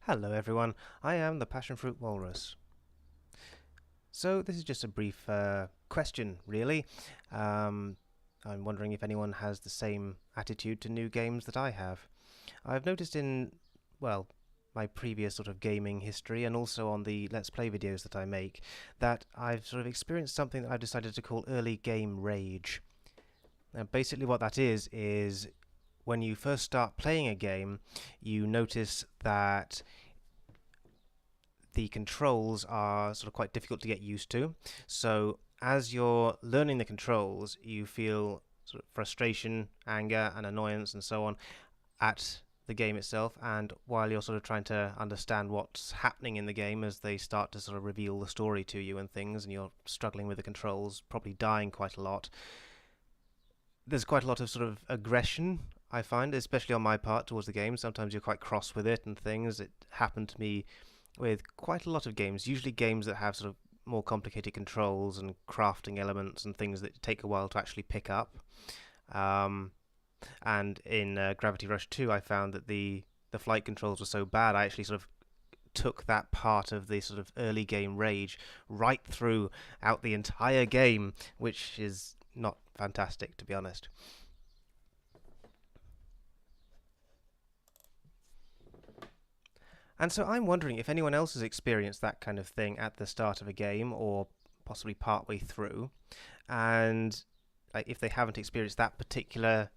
Hello everyone, I am the Passion Fruit Walrus. So this is just a brief question really. I'm wondering if anyone has the same attitude to new games that I have. I've noticed in, well, my previous sort of gaming history and also on the Let's Play videos that I make that I've sort of experienced something that I've decided to call early game rage. Now basically what that is when you first start playing a game, you notice that the controls are sort of quite difficult to get used to. So as you're learning the controls, you feel sort of frustration, anger, and annoyance, and so on at the game itself. And while you're sort of trying to understand what's happening in the game as they start to sort of reveal the story to you and things, and you're struggling with the controls, probably dying quite a lot, there's quite a lot of sort of aggression, I find, especially on my part towards the game. Sometimes you're quite cross with it and things. It happened to me with quite a lot of games, usually games that have sort of more complicated controls and crafting elements and things that take a while to actually pick up. And in Gravity Rush 2, I found that the flight controls were so bad, I actually sort of took that part of the sort of early game rage right through out the entire game, which is not fantastic, to be honest. And so I'm wondering if anyone else has experienced that kind of thing at the start of a game or possibly partway through, and if they haven't experienced that particular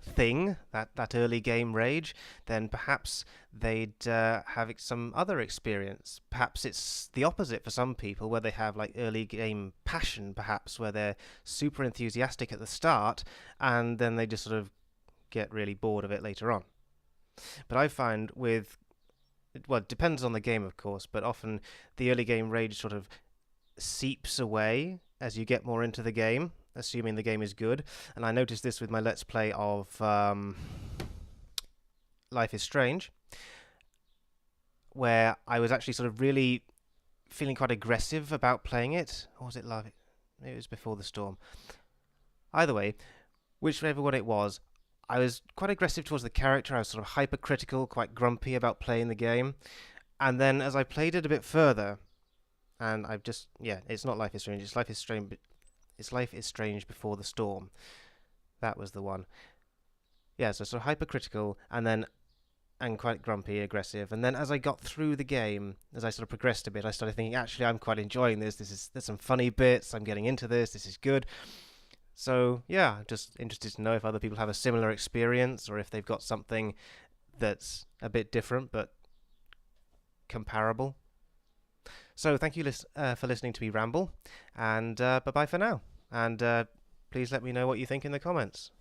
thing, that early game rage, then perhaps they'd have some other experience. Perhaps it's the opposite for some people, where they have like early game passion, perhaps, where they're super enthusiastic at the start and then they just sort of get really bored of it later on. But I find with, well, it depends on the game, of course, but often the early game rage sort of seeps away as you get more into the game, assuming the game is good. And I noticed this with my Let's Play of Life is Strange, where I was actually sort of really feeling quite aggressive about playing it. Or was it Life? Maybe it was Before the Storm. Either way, whichever one it was, I was quite aggressive towards the character. I was sort of hypercritical, quite grumpy about playing the game. And then as I played it a bit further, and I've just, yeah, it's not Life is Strange, it's Life is Strange, it's Life is Strange Before the Storm. That was the one. Yeah, so sort of hypercritical, and quite grumpy, aggressive. And then as I got through the game, as I sort of progressed a bit, I started thinking, actually, I'm quite enjoying this. There's some funny bits. I'm getting into this. This is good. So yeah, I'm just interested to know if other people have a similar experience or if they've got something that's a bit different but comparable. So thank you for listening to me ramble, and bye-bye for now. And please let me know what you think in the comments.